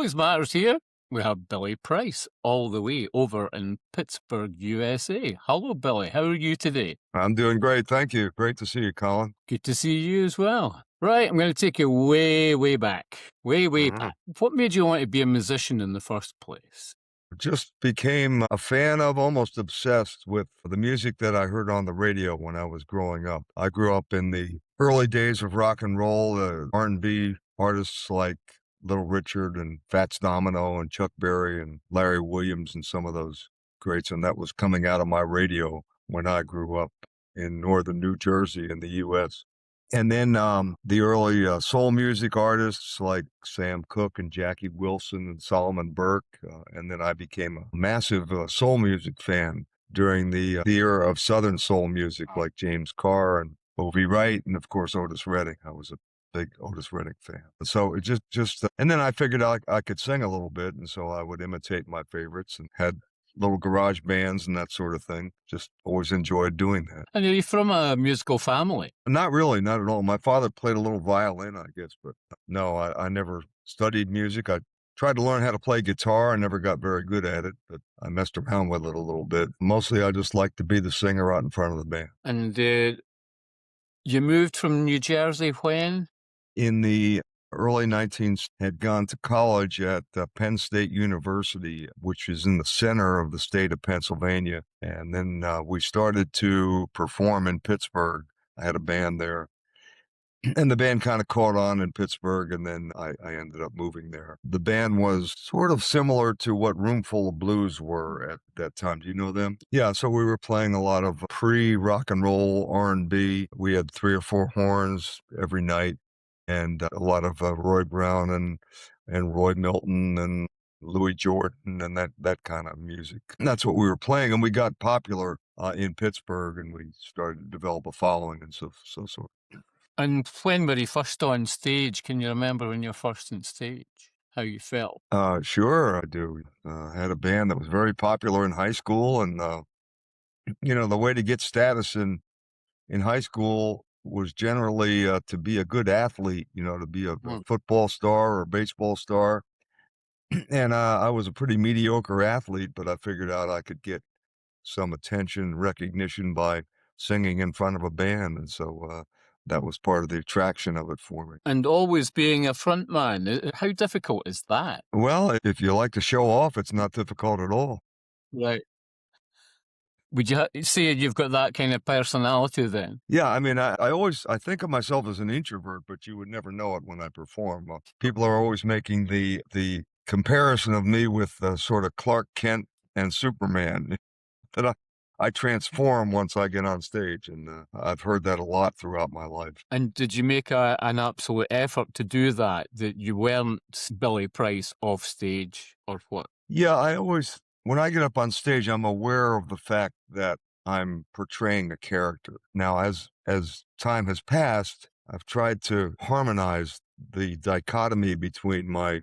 Blues Matters here. We have Billy Price all the way over in Pittsburgh, USA. Hello, Billy. How are you today? I'm doing great. Thank you. Great to see you, Colin. Good to see you as well. Right, I'm going to take you way, way back. Way, way back. What made you want to be a musician in the first place? Just became a fan of, almost obsessed with the music that I heard on the radio when I was growing up. I grew up in the early days of rock and roll, R&B artists like Little Richard and Fats Domino and Chuck Berry and Larry Williams and some of those greats. And that was coming out of my radio when I grew up in northern New Jersey in the U.S. And then the early soul music artists like Sam Cooke and Jackie Wilson and Solomon Burke. And then I became a massive soul music fan during the era of Southern soul music like James Carr and O.V. Wright and, of course, Otis Redding. I was a big Otis Redding fan. So it just and then I figured I could sing a little bit. And so I would imitate my favorites and had little garage bands and that sort of thing. Just always enjoyed doing that. And are you from a musical family? Not really, not at all. My father played a little violin, I guess, but no, I never studied music. I tried to learn how to play guitar. I never got very good at it, but I messed around with it a little bit. Mostly I just liked to be the singer out in front of the band. And you moved from New Jersey when? In the early 19s, had gone to college at Penn State University, which is in the center of the state of Pennsylvania. And then we started to perform in Pittsburgh. I had a band there. And the band kind of caught on in Pittsburgh, and then I ended up moving there. The band was sort of similar to what Roomful of Blues were at that time. Do you know them? Yeah, so we were playing a lot of pre-rock and roll R&B. We had 3 or 4 horns every night, and a lot of Roy Brown and Roy Milton and Louis Jordan and that kind of music. And that's what we were playing, and we got popular in Pittsburgh, and we started to develop a following and so. And when were you first on stage? Can you remember when you were first on stage? How you felt? Sure, I do. I had a band that was very popular in high school, and the way to get status in high school was generally to be a good athlete, to be a football star or a baseball star. And I was a pretty mediocre athlete, but I figured out I could get some attention, recognition by singing in front of a band. And so that was part of the attraction of it for me. And always being a frontman, how difficult is that? Well, if you like to show off, it's not difficult at all. Right. Would you say you've got that kind of personality then? Yeah, I mean, I think of myself as an introvert, but you would never know it when I perform. People are always making the comparison of me with sort of Clark Kent and Superman, that I transform once I get on stage, and I've heard that a lot throughout my life. And did you make an absolute effort to do that you weren't Billy Price off stage, or what? Yeah, when I get up on stage, I'm aware of the fact that I'm portraying a character. Now, as time has passed, I've tried to harmonize the dichotomy between my,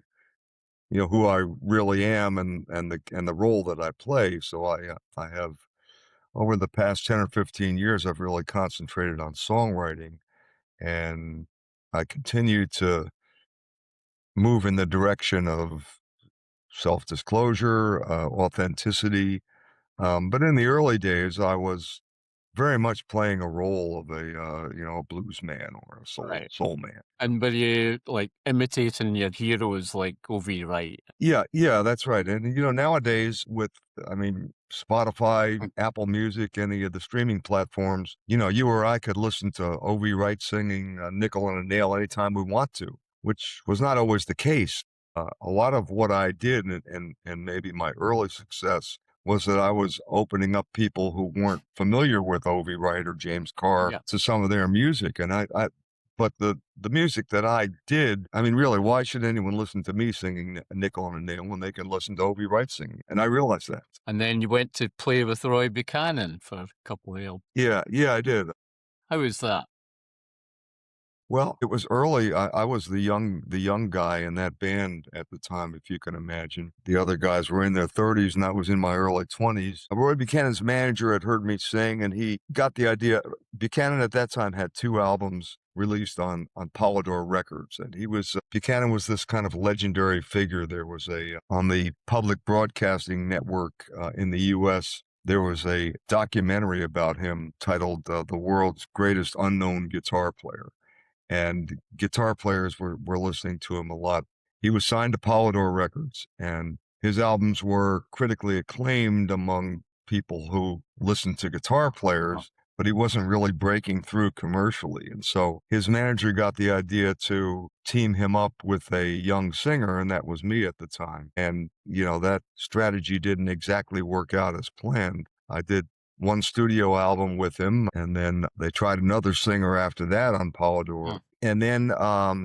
who I really am and the role that I play. So I have, over the past 10 or 15 years, I've really concentrated on songwriting, and I continue to move in the direction of self-disclosure, authenticity. But in the early days, I was very much playing a role of a blues man or a soul man. And were you like imitating your heroes like O.V. Wright? Yeah, that's right. And nowadays with, Spotify, Apple Music, any of the streaming platforms, you or I could listen to O.V. Wright singing Nickel and a Nail anytime we want to, which was not always the case. A lot of what I did and maybe my early success was that I was opening up people who weren't familiar with O.V. Wright or James Carr to some of their music. And but the music that I did, really, why should anyone listen to me singing Nickel and a Nail when they can listen to O.V. Wright singing? And I realized that. And then you went to play with Roy Buchanan for a couple of years. Yeah, I did. How was that? Well, it was early. I was the young guy in that band at the time, if you can imagine. The other guys were in their 30s, and I was in my early 20s. Roy Buchanan's manager had heard me sing, and he got the idea. Buchanan at that time had 2 albums released on Polydor Records, and Buchanan was this kind of legendary figure. There was on the public broadcasting network in the U.S., there was a documentary about him titled "The World's Greatest Unknown Guitar Player." And guitar players were listening to him a lot. He was signed to Polydor Records, and his albums were critically acclaimed among people who listened to guitar players, but he wasn't really breaking through commercially. And so his manager got the idea to team him up with a young singer, and that was me at the time. And, that strategy didn't exactly work out as planned. I did 1 studio album with him, and then they tried another singer after that on Polydor. And then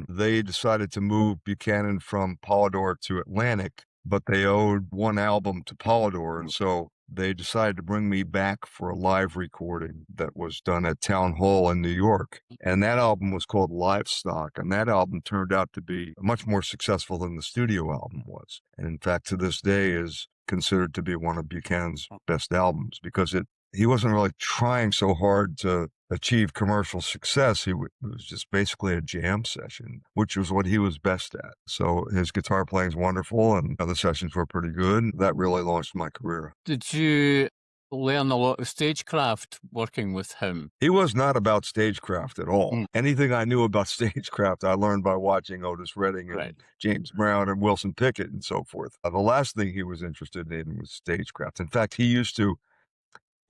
they decided to move Buchanan from Polydor to Atlantic, but they owed 1 album to Polydor, and so they decided to bring me back for a live recording that was done at Town Hall in New York. And that album was called Livestock, and that album turned out to be much more successful than the studio album was. And in fact, to this day is considered to be one of Buchanan's best albums, because he wasn't really trying so hard to achieve commercial success. It was just basically a jam session, which was what he was best at. So his guitar playing is wonderful, and the sessions were pretty good. That really launched my career. Did you learn a lot of stagecraft working with him? He was not about stagecraft at all. Anything I knew about stagecraft, I learned by watching Otis Redding and James Brown and Wilson Pickett and so forth. The last thing he was interested in was stagecraft. In fact, he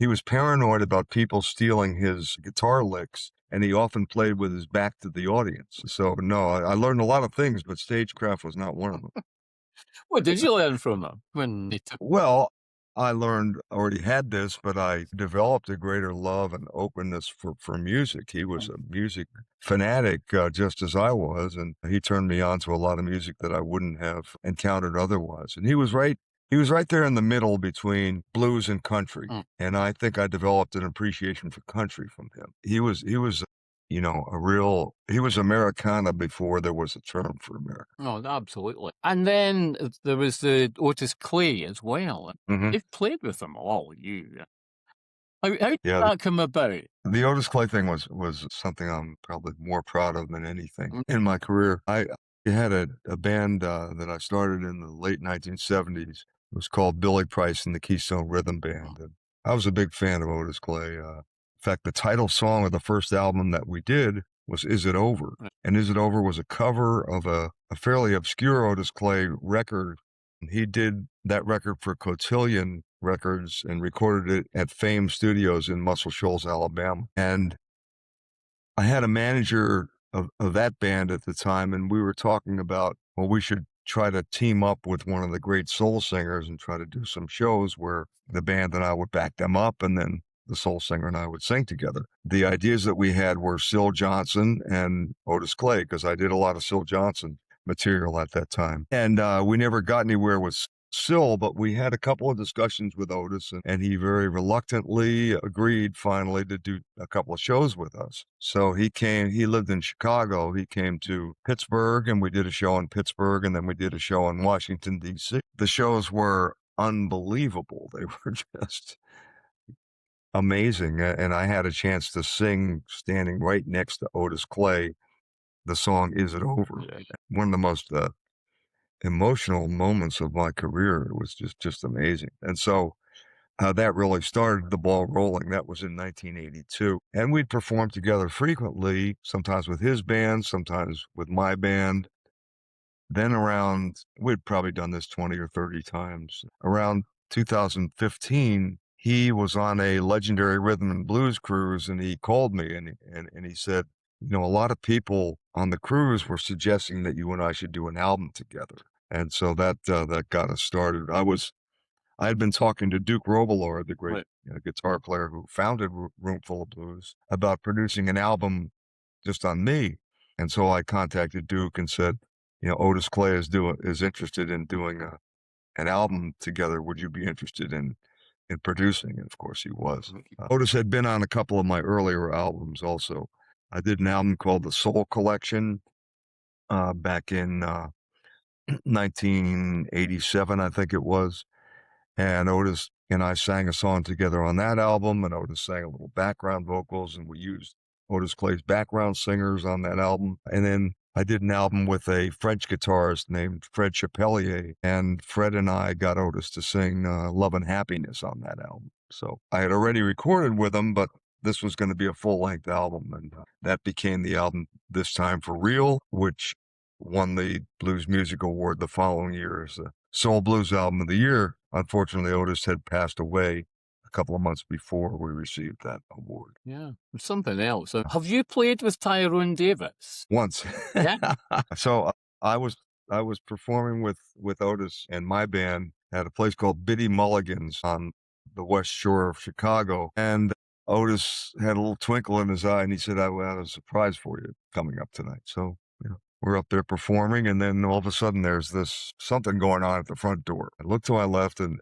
was paranoid about people stealing his guitar licks, and he often played with his back to the audience. So, no, I learned a lot of things, but stagecraft was not one of them. What did you learn from him when he took? Well, I already had this, but I developed a greater love and openness for music. He was a music fanatic, just as I was, and he turned me on to a lot of music that I wouldn't have encountered otherwise. And he was right there in the middle between blues and country. And I think I developed an appreciation for country from him. He was he was Americana before there was a term for America. Oh, absolutely. And then there was the Otis Clay as well. You've played with them all, you. How did that come about? The Otis Clay thing was something I'm probably more proud of than anything in my career. I had a band that I started in the late 1970s. It was called Billy Price and the Keystone Rhythm Band. And I was a big fan of Otis Clay. In fact, the title song of the first album that we did was Is It Over? And Is It Over was a cover of a fairly obscure Otis Clay record. He did that record for Cotillion Records and recorded it at Fame Studios in Muscle Shoals, Alabama. And I had a manager of that band at the time, and we were talking about, well, we should try to team up with one of the great soul singers and try to do some shows where the band and I would back them up, and then the soul singer and I would sing together. The ideas that we had were Syl Johnson and Otis Clay, because I did a lot of Syl Johnson material at that time. And we never got anywhere with Syl, but we had a couple of discussions with Otis, and he very reluctantly agreed finally to do a couple of shows with us. So he lived in Chicago. He came to Pittsburgh, and we did a show in Pittsburgh, and then we did a show in Washington, D.C. The shows were unbelievable. They were just amazing. And I had a chance to sing standing right next to Otis Clay the song Is It Over? One of the most emotional moments of my career. It was just amazing. And so that really started the ball rolling. That was in 1982. And we'd perform together frequently, sometimes with his band, sometimes with my band. Then we'd probably done this 20 or 30 times. Around 2015, he was on a legendary rhythm and blues cruise, and he called me and he said, a lot of people on the cruise were suggesting that you and I should do an album together. And so that got us started. I had been talking to Duke Robillard, the great guitar player who founded Roomful of Blues, about producing an album just on me. And so I contacted Duke and said, Otis Clay is interested in doing an album together. Would you be interested in producing? And of course he was. Otis had been on a couple of my earlier albums also. I did an album called The Soul Collection back in 1987, I think it was. And Otis and I sang a song together on that album, and Otis sang a little background vocals, and we used Otis Clay's background singers on that album. And then I did an album with a French guitarist named Fred Chapellier, and Fred and I got Otis to sing Love and Happiness on that album. So I had already recorded with him, but this was going to be a full-length album, and that became the album This Time for Real, which won the Blues Music Award the following year as the Soul Blues Album of the Year. Unfortunately, Otis had passed away a couple of months before we received that award. Yeah, something else. Have you played with Tyrone Davis? Once. Yeah. So I was performing with Otis and my band at a place called Biddy Mulligan's on the west shore of Chicago, and Otis had a little twinkle in his eye, and he said, "I have a surprise for you coming up tonight." So we're up there performing, and then all of a sudden there's something going on at the front door. I look to my left, and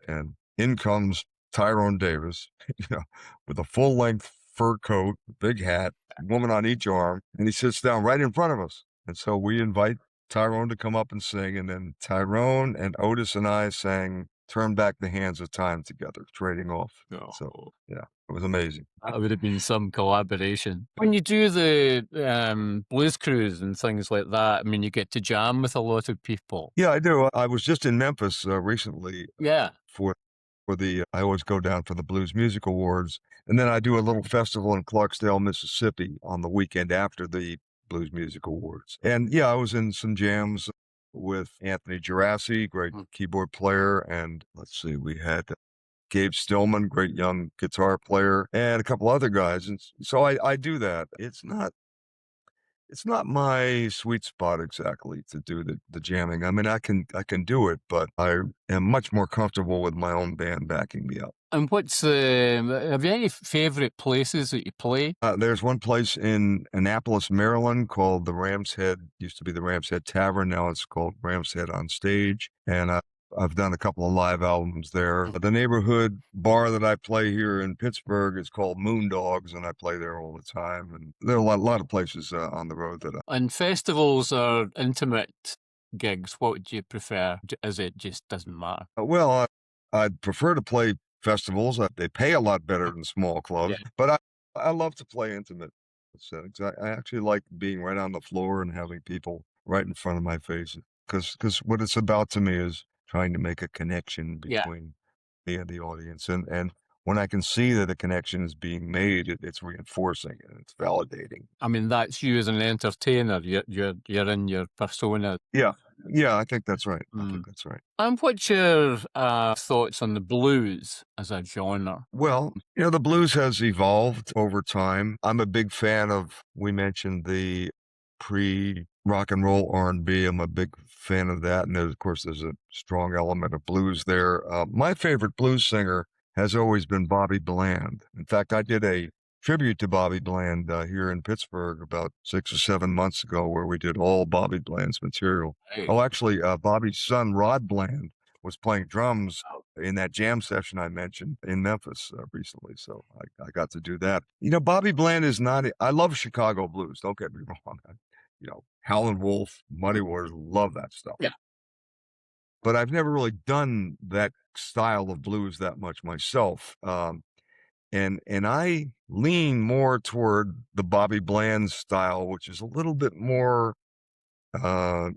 in comes Tyrone Davis, with a full-length fur coat, big hat, woman on each arm, and he sits down right in front of us. And so we invite Tyrone to come up and sing, and then Tyrone and Otis and I sang Turn Back the Hands of Time together, trading off. Oh. So, yeah, it was amazing. That would have been some collaboration. When you do the blues cruise and things like that, I mean, you get to jam with a lot of people. Yeah, I do. I was just in Memphis recently. Yeah. For I always go down for the Blues Music Awards, and then I do a little festival in Clarksdale, Mississippi on the weekend after the Blues Music Awards. And yeah, I was in some jams with Anthony Gerasi, great keyboard player, and let's see, we had Gabe Stillman, great young guitar player, and a couple other guys. And so I do that. It's not my sweet spot exactly to do the jamming. I mean, I can do it, but I am much more comfortable with my own band backing me up. And have you any favorite places that you play? There's one place in Annapolis, Maryland called the Ram's Head. Used to be the Ram's Head Tavern. Now it's called Ram's Head on Stage. And I've done a couple of live albums there. The neighborhood bar that I play here in Pittsburgh is called Moondogs, and I play there all the time. And there are a lot of places on the road that And festivals are intimate gigs. What would you prefer? As it just doesn't matter? Well, I'd prefer to play festivals. They pay a lot better than small clubs, but I love to play intimate settings. I actually like being right on the floor and having people right in front of my face, because what it's about to me is trying to make a connection between me and the audience. And when I can see that a connection is being made, it's reinforcing and it's validating. I mean, that's you as an entertainer. You're in your persona. Yeah, I think that's right. I think that's right. And what's your thoughts on the blues as a genre? Well, the blues has evolved over time. I'm a big fan of, we mentioned the pre-rock and roll R&B. I'm a big fan of that. And of course, there's a strong element of blues there. My favorite blues singer has always been Bobby Bland. In fact, I did a tribute to Bobby Bland here in Pittsburgh about 6 or 7 months ago, where we did all Bobby Bland's material. Hey. Oh, actually, Bobby's son, Rod Bland, was playing drums in that jam session I mentioned in Memphis recently. So I got to do that. Bobby Bland is not, I love Chicago blues. Don't get me wrong. Howlin' Wolf, Muddy Waters, love that stuff. Yeah. But I've never really done that style of blues that much myself. And I lean more toward the Bobby Bland style, which is a little bit more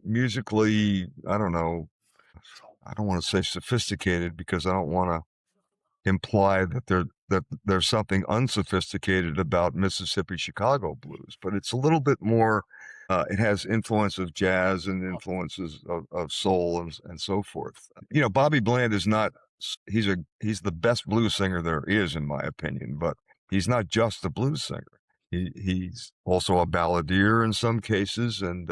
musically, I don't want to say sophisticated, because I don't want to imply that there's something unsophisticated about Mississippi Chicago blues, but it's a little bit more, it has influence of jazz and influences of soul and so forth. Bobby Bland is not, he's the best blues singer there is, in my opinion, but he's not just a blues singer. He's also a balladeer in some cases, and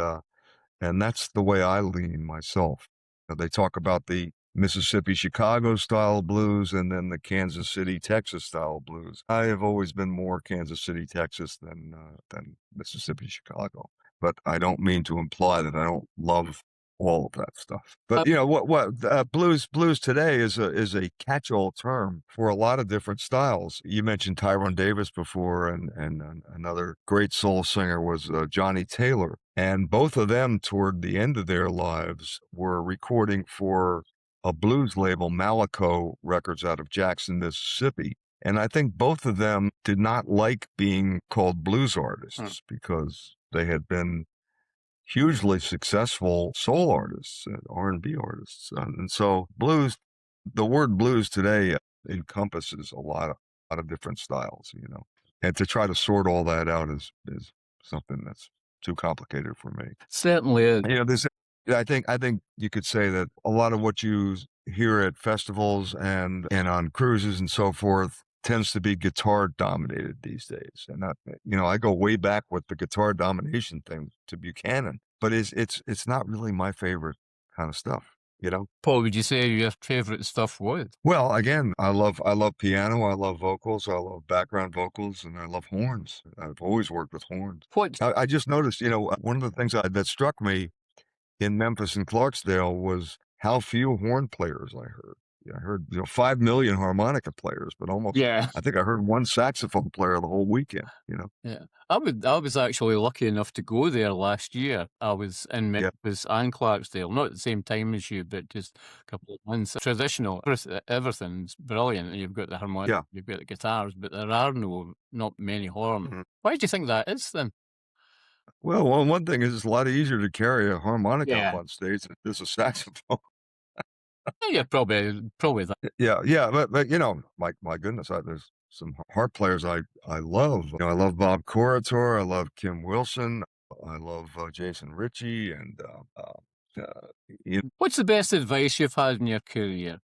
that's the way I lean myself. They talk about the Mississippi Chicago style blues and then the Kansas City Texas style blues. I have always been more Kansas City Texas than Mississippi Chicago, but I don't mean to imply that I don't love all of that stuff. But you know what blues today is a catch-all term for a lot of different styles. You mentioned Tyrone Davis before, and another great soul singer was Johnny Taylor, and both of them toward the end of their lives were recording for a blues label, Malaco Records, out of Jackson, Mississippi. And I think both of them did not like being called blues artists because they had been hugely successful soul artists and R&B artists. And so blues, the word blues today encompasses a lot of different styles, you know, and to try to sort all that out is something that's too complicated for me. Certainly is. You know, I think you could say that a lot of what you hear at festivals and on cruises and so forth tends to be guitar dominated these days. And you know, I go way back with the guitar domination thing to Buchanan, but it's not really my favorite kind of stuff, you know? Paul, would you say your favorite stuff was? Well, again, I love piano, I love vocals, I love background vocals, and I love horns. I've always worked with horns. I just noticed, you know, one of the things that struck me in Memphis and Clarksdale was how few horn players I heard. I heard, you know, 5 million harmonica players, but I think I heard one saxophone player the whole weekend, you know? Yeah. I was actually lucky enough to go there last year. I was in Memphis and Clarksdale, not at the same time as you, but just a couple of months. Traditional, everything's brilliant. You've got the harmonica, you've got the guitars, but there are not many horns. Why do you think that is then? Well, one thing is it's a lot easier to carry a harmonica up on stage than just a saxophone. Yeah, probably that. Yeah, but you know, my goodness, there's some harp players I love. You know, I love Bob Corritore, I love Kim Wilson, I love Jason Ritchie, and what's the best advice you've had in your career?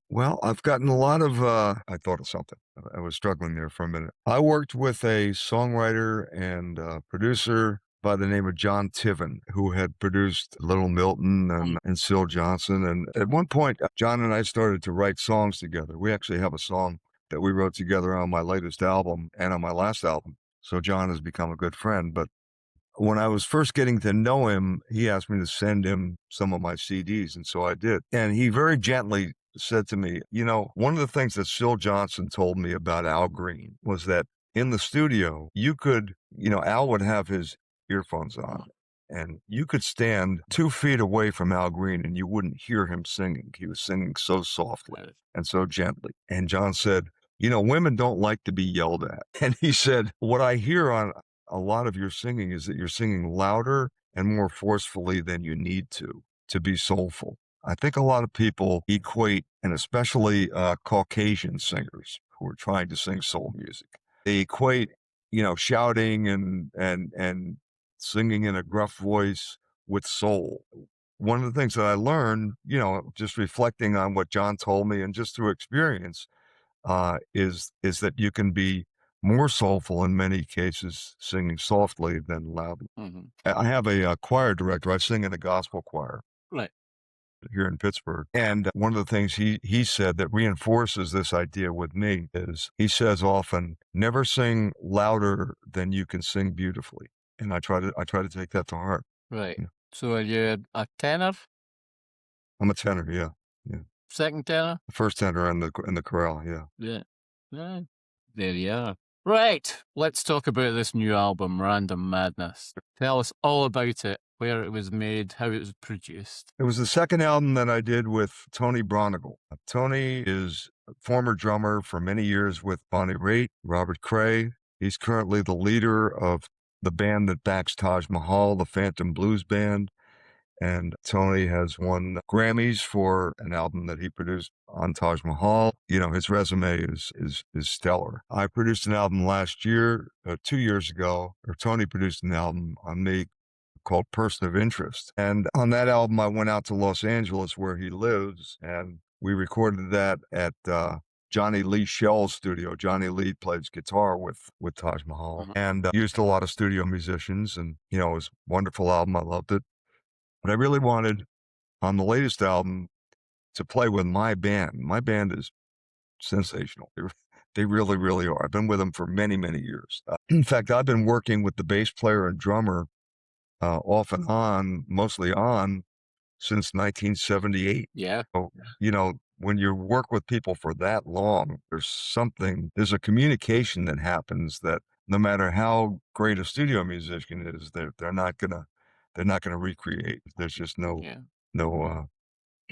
Well, I've gotten a lot of. I thought of something. I was struggling there for a minute. I worked with a songwriter and producer by the name of John Tiven, who had produced Little Milton and Syl Johnson. And at one point, John and I started to write songs together. We actually have a song that we wrote together on my latest album and on my last album. So John has become a good friend. But when I was first getting to know him, he asked me to send him some of my CDs. And so I did. And he very gently said to me, you know, one of the things that Syl Johnson told me about Al Green was that in the studio, you could, you know, Al would have his earphones on and you could stand 2 feet away from Al Green and you wouldn't hear him singing. He was singing so softly and so gently. And John said, you know, women don't like to be yelled at. And he said, what I hear on a lot of your singing is that you're singing louder and more forcefully than you need to be soulful. I think a lot of people equate, and especially Caucasian singers who are trying to sing soul music, they equate, you know, shouting and singing in a gruff voice with soul. One of the things that I learned, you know, just reflecting on what John told me and just through experience, is that you can be more soulful in many cases singing softly than loudly. I have a choir director. I sing in a gospel choir. Right. Here in Pittsburgh. And one of the things he said that reinforces this idea with me is he says often, never sing louder than you can sing beautifully. And I try to take that to heart. Right. Yeah. So are you a tenor? I'm a tenor, yeah. Second tenor? First tenor in the chorale, yeah. Yeah. There you are. Right. Let's talk about this new album, Random Madness. Tell us all about it. Where it was made, how it was produced. It was the second album that I did with Tony Bronigal. Tony is a former drummer for many years with Bonnie Raitt, Robert Cray. He's currently the leader of the band that backs Taj Mahal, the Phantom Blues Band. And Tony has won Grammys for an album that he produced on Taj Mahal. You know, his resume is stellar. I produced an album last year, 2 years ago, or Tony produced an album on me called Person of Interest. And on that album, I went out to Los Angeles where he lives, and we recorded that at Johnny Lee Shell's studio. Johnny Lee plays guitar with Taj Mahal and used a lot of studio musicians, and, you know, it was a wonderful album. I loved it. But I really wanted, on the latest album, to play with my band. My band is sensational. They really, really are. I've been with them for many, many years. In fact, I've been working with the bass player and drummer off and on, mostly on, since 1978. Yeah. So, you know, when you work with people for that long, there's a communication that happens that no matter how great a studio musician is, they're not gonna recreate. There's just Yeah. no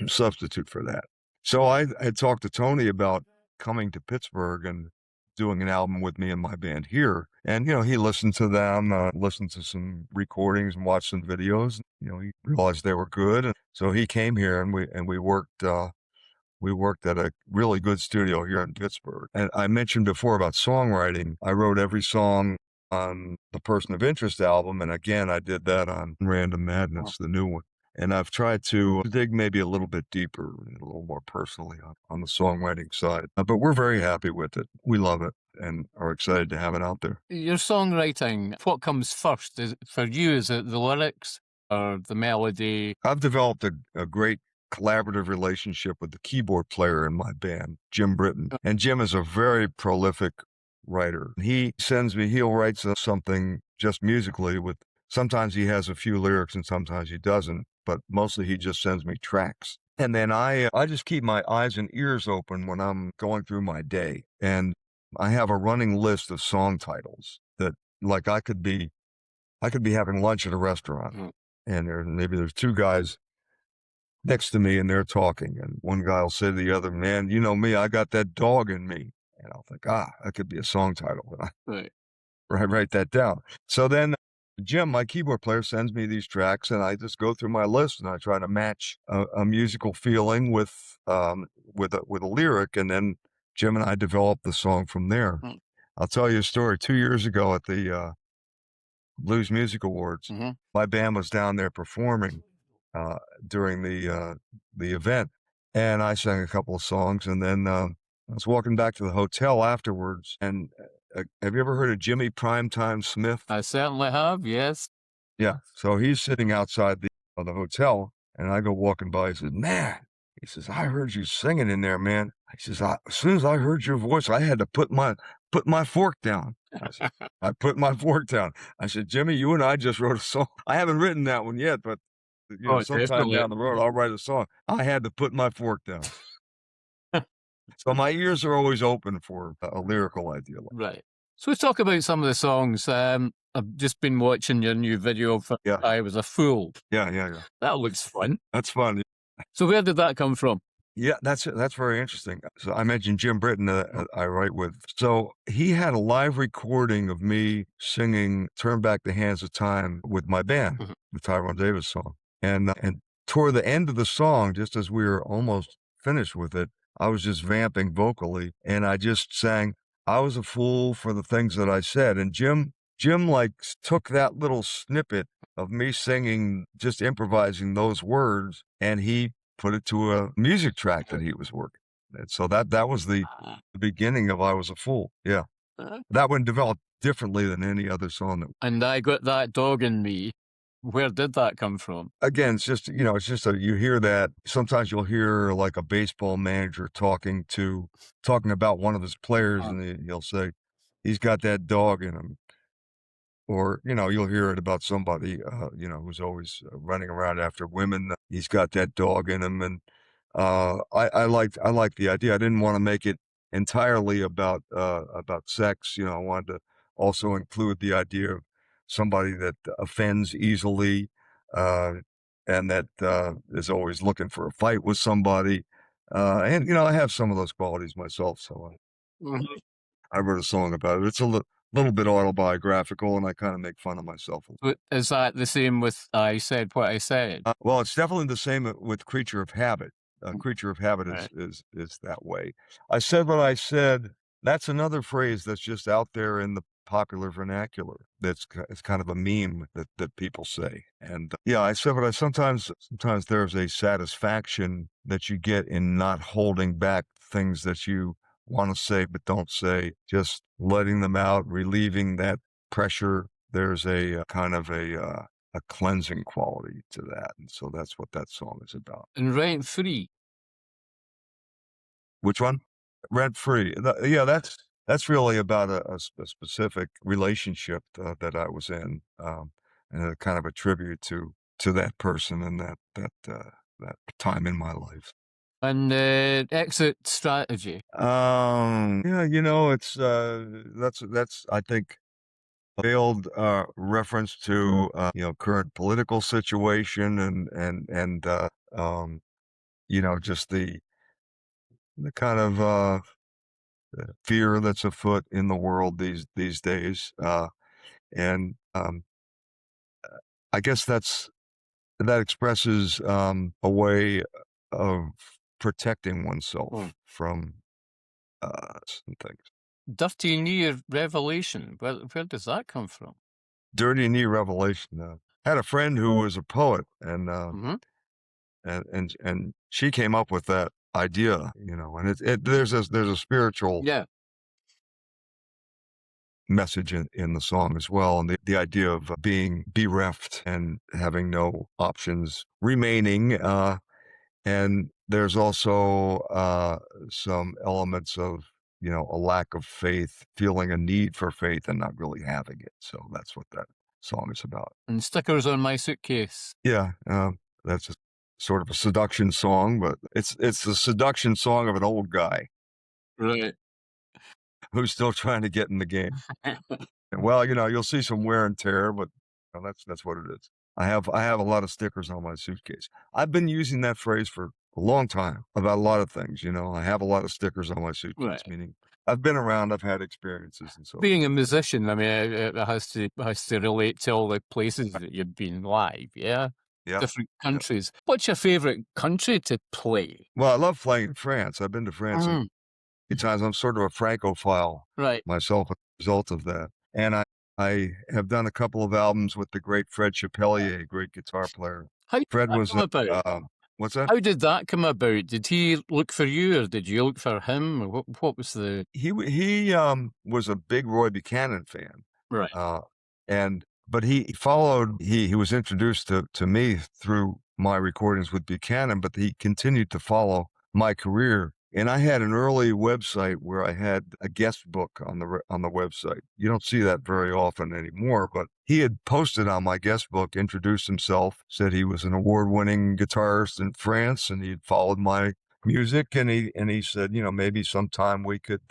substitute for that. So I had talked to Tony about coming to Pittsburgh and doing an album with me and my band here. And, you know, he listened to them, listened to some recordings and watched some videos. You know, he realized they were good. And so he came here and we worked at a really good studio here in Pittsburgh. And I mentioned before about songwriting. I wrote every song on the Person of Interest album. And again, I did that on Random Madness, the new one. And I've tried to dig maybe a little bit deeper, a little more personally on the songwriting side. But we're very happy with it. We love it and are excited to have it out there. Your songwriting, what comes first? For you, is it the lyrics or the melody? I've developed a great collaborative relationship with the keyboard player in my band, Jim Britton. And Jim is a very prolific writer. He'll write something just musically sometimes he has a few lyrics and sometimes he doesn't, but mostly he just sends me tracks. And then I just keep my eyes and ears open when I'm going through my day. And I have a running list of song titles that, like, I could be having lunch at a restaurant and maybe there's two guys next to me and they're talking, and one guy will say to the other, "Man, you know me, I got that dog in me." And I'll think, that could be a song title. And Right. I write that down. So then Jim, my keyboard player, sends me these tracks and I just go through my list and I try to match a musical feeling with a lyric, and then Jim and I develop the song from there. I'll tell you a story. 2 years ago at the Blues Music Awards, my band was down there performing during the event, and I sang a couple of songs, and then I was walking back to the hotel afterwards, and have you ever heard of Jimmy Primetime Smith? I certainly have, yes. Yeah, so he's sitting outside the hotel, and I go walking by. He says, "Man," he says, "I heard you singing in there, man." He says, "As soon as I heard your voice, I had to put my fork down." I said, I put my fork down. I said, "Jimmy, you and I just wrote a song. I haven't written that one yet, but sometime Definitely. down the road, I'll write a song." I had to put my fork down. So my ears are always open for a lyrical idea. Right. So let's talk about some of the songs. I've just been watching your new video for I Was a Fool. Yeah. That looks fun. That's fun. So where did that come from? Yeah, that's very interesting. So I mentioned Jim Britton I write with. So he had a live recording of me singing "Turn Back the Hands of Time" with my band, the Tyrone Davis song. And toward the end of the song, just as we were almost finished with it, I was just vamping vocally, and I just sang, "I was a fool for the things that I said." And Jim like took that little snippet of me singing, just improvising those words, and he put it to a music track that he was working. And so that was the beginning of "I Was a Fool." Yeah. That one developed differently than any other song. And I Got That Dog in Me. Where did that come from? Again, it's just, you hear that. Sometimes you'll hear like a baseball manager talking about one of his players, and he'll say, "He's got that dog in him." Or, you'll hear it about somebody, who's always running around after women. He's got that dog in him. And I liked the idea. I didn't want to make it entirely about sex. I wanted to also include the idea of somebody that offends easily, and that is always looking for a fight with somebody. And I have some of those qualities myself. So I wrote a song about it. It's a little bit autobiographical, and I kind of make fun of myself. Is that the same with I Said What I Said? Well, it's definitely the same with Creature of Habit. Creature of Habit is that way. I Said What I Said. That's another phrase that's just out there in the popular vernacular. It's kind of a meme that people say. And I said what I sometimes there's a satisfaction that you get in not holding back things that you want to say but don't say, just letting them out, relieving that pressure. There's a kind of a cleansing quality to that, and so that's what that song is about. And Rent Free. Which one? Rent Free. That's really about a specific relationship that I was in, and a kind of a tribute to that person and that that time in my life. And exit strategy. Yeah, it's that's I think a veiled reference to current political situation and um, just the kind of fear that's afoot in the world these days, and I guess that expresses a way of protecting oneself from some things. Dirty Near Revelation. Where does that come from? Dirty Knee Revelation. Had a friend who was a poet, and Hmm. and she came up with that idea, and there's a spiritual Yeah. message in the song as well, and the idea of being bereft and having no options remaining. And there's also some elements of, a lack of faith, feeling a need for faith and not really having it. So that's what that song is about. And Stickers on My Suitcase. Yeah, that's a sort of a seduction song, but it's the seduction song of an old guy Right. who's still trying to get in the game. And well, you'll see some wear and tear, but that's what it is. I have a lot of stickers on my suitcase. I've been using that phrase for a long time about a lot of things. I have a lot of stickers on my suitcase, Right. meaning I've been around, I've had experiences, and so Being a musician, I mean, it has to relate to all the places that you've been live, yeah? yeah. Different Yeah. countries. What's your favorite country to play? Well, I love playing in France. I've been to France Mhm. many times. I'm sort of a Francophile Right. myself as a result of that, and I have done a couple of albums with the great Fred Chapellier, great guitar player. How did Fred that was come about? what's that? How did that come about? Did he look for you, or did you look for him? Or what was the He was a big Roy Buchanan fan, right? uh, and but he followed. He was introduced to me through my recordings with Buchanan, but he continued to follow my career. And I had an early website where I had a guest book on the website. You don't see that very often anymore, but he had posted on my guest book, introduced himself, said he was an award-winning guitarist in France, and he'd followed my music, and he said, maybe sometime we could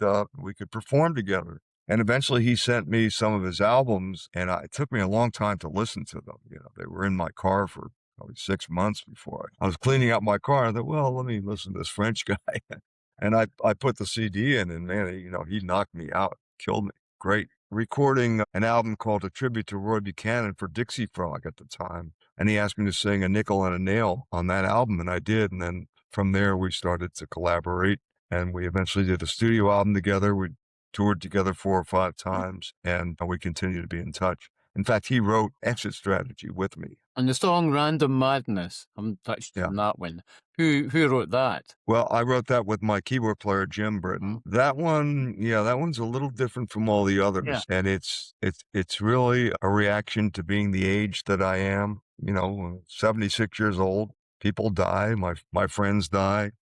perform together. And eventually he sent me some of his albums, and it took me a long time to listen to them. They were in my car for probably 6 months before I was cleaning out my car. I thought, well, let me listen to this French guy. And I put the CD in, and man, he knocked me out, killed me. Great. Recording an album called A Tribute to Roy Buchanan for Dixie Frog at the time. And he asked me to sing A Nickel and a Nail on that album, and I did. And then from there, we started to collaborate, and we eventually did a studio album together. We toured together 4 or 5 times, and we continue to be in touch. In fact, he wrote Exit Strategy with me. And the song "Random Madness," I'm touched on that one. Who wrote that? Well, I wrote that with my keyboard player, Jim Britton. That one's a little different from all the others, and it's really a reaction to being the age that I am. 76 years old. People die. My friends die.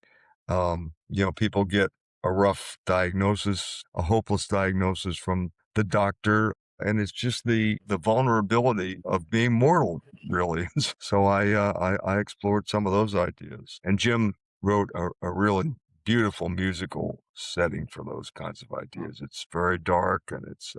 People get a rough diagnosis, a hopeless diagnosis from the doctor, and it's just the vulnerability of being mortal, really. So I explored some of those ideas, and Jim wrote a really beautiful musical setting for those kinds of ideas. It's very dark, and it's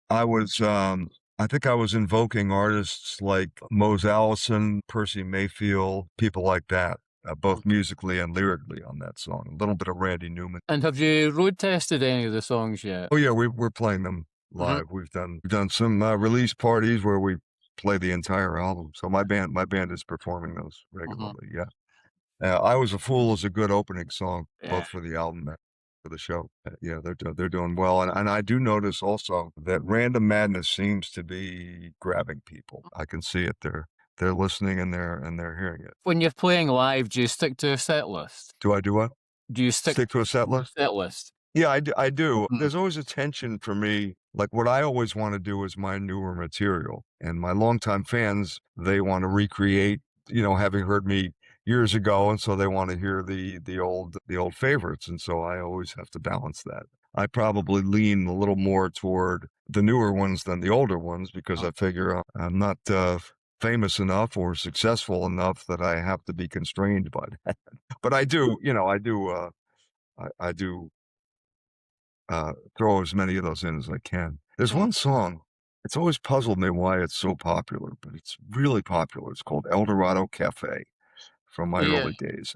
I was I think I was invoking artists like Mose Allison, Percy Mayfield, people like that, both musically and lyrically on that song. A little bit of Randy Newman. And have you road tested any of the songs yet? Oh yeah, we're playing them live. We've done some release parties where we play the entire album. So my band is performing those regularly. Yeah. I Was a Fool is a good opening song, both for the album and for the show. Yeah, they're doing well, and I do notice also that Random Madness seems to be grabbing people. I can see it. They're listening and they're hearing it. When you're playing live, do you stick to a set list? Do I do what? Do you stick to a set list? Set list. Yeah, I do. There's always a tension for me. Like what I always want to do is my newer material, and my longtime fans, they want to recreate, having heard me years ago, and so they want to hear the old favorites, and so I always have to balance that. I probably lean a little more toward the newer ones than the older ones because I figure I'm not famous enough or successful enough that I have to be constrained by that. But I do, I do throw as many of those in as I can. There's Hmm. one song, it's always puzzled me why it's so popular, but it's really popular. It's called El Dorado Cafe from my Yeah. early days.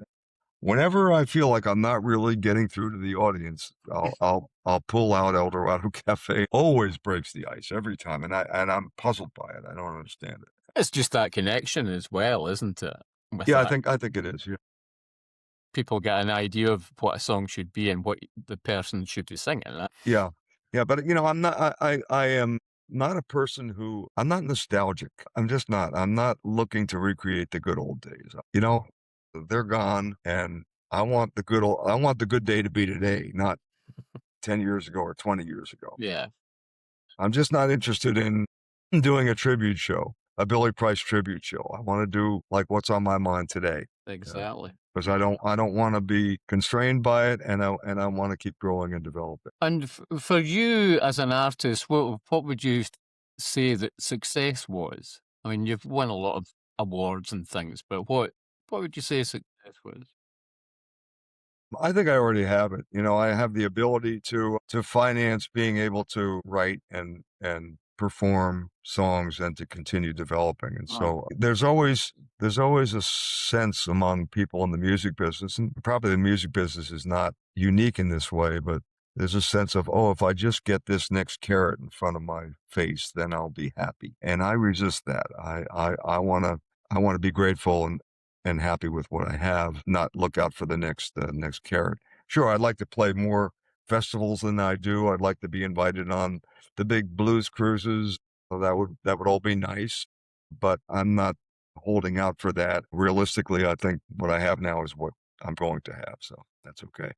Whenever I feel like I'm not really getting through to the audience, I'll pull out El Dorado Cafe. Always breaks the ice every time, and I'm puzzled by it. I don't understand it. It's just that connection as well, isn't it? With Yeah, that, I think it is. Yeah, people get an idea of what a song should be and what the person should be singing. yeah, yeah. But I'm not. I am not a person who. I'm not nostalgic. I'm just not. I'm not looking to recreate the good old days. They're gone, and I want the good day to be today, not 10 years ago or 20 years ago. Yeah, I'm just not interested in doing a tribute show, a Billy Price tribute show. I want to do like what's on my mind today. exactly. Because I don't want to be constrained by it, and I want to keep growing and developing. And for you as an artist, what would you say that success was? I mean, you've won a lot of awards and things, but what would you say success was? I think I already have it. I have the ability to finance being able to write and perform songs and to continue developing. And Ah, so there's always a sense among people in the music business, and probably the music business is not unique in this way, but there's a sense of, oh, if I just get this next carrot in front of my face, then I'll be happy. And I resist that. I want to be grateful and happy with what I have, not look out for the next carrot. Sure, I'd like to play more festivals than I do. I'd like to be invited on the big blues cruises. So that would all be nice, but I'm not holding out for that. Realistically, I think what I have now is what I'm going to have, so that's okay.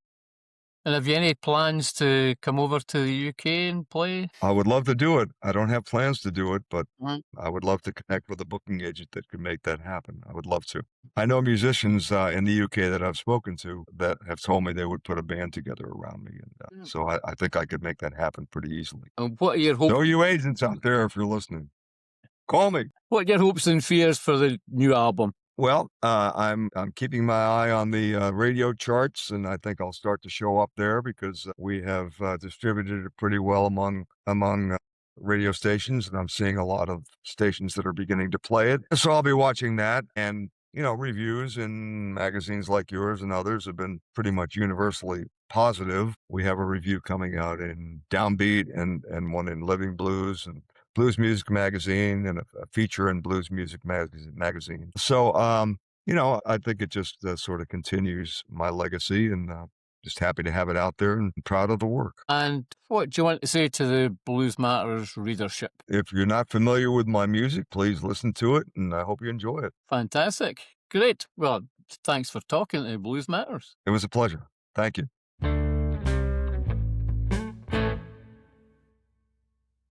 and have you any plans to come over to the UK and play? I would love to do it. I don't have plans to do it, but Mm. I would love to connect with a booking agent that could make that happen. I would love to. I know musicians in the UK that I've spoken to that have told me they would put a band together around me, and Mm. so I think I could make that happen pretty easily. And what are your hopes? So, you agents out there, if you're listening, call me. What are your hopes and fears for the new album? Well, I'm keeping my eye on the radio charts, and I think I'll start to show up there because we have distributed it pretty well among radio stations, and I'm seeing a lot of stations that are beginning to play it. So I'll be watching that, and reviews in magazines like yours and others have been pretty much universally positive. We have a review coming out in Downbeat and one in Living Blues and Blues Music Magazine and a feature in Blues Music Magazine. So, I think it just sort of continues my legacy, and just happy to have it out there and proud of the work. And what do you want to say to the Blues Matters readership? If you're not familiar with my music, please listen to it, and I hope you enjoy it. Fantastic. Great. Well, thanks for talking to Blues Matters. It was a pleasure. Thank you.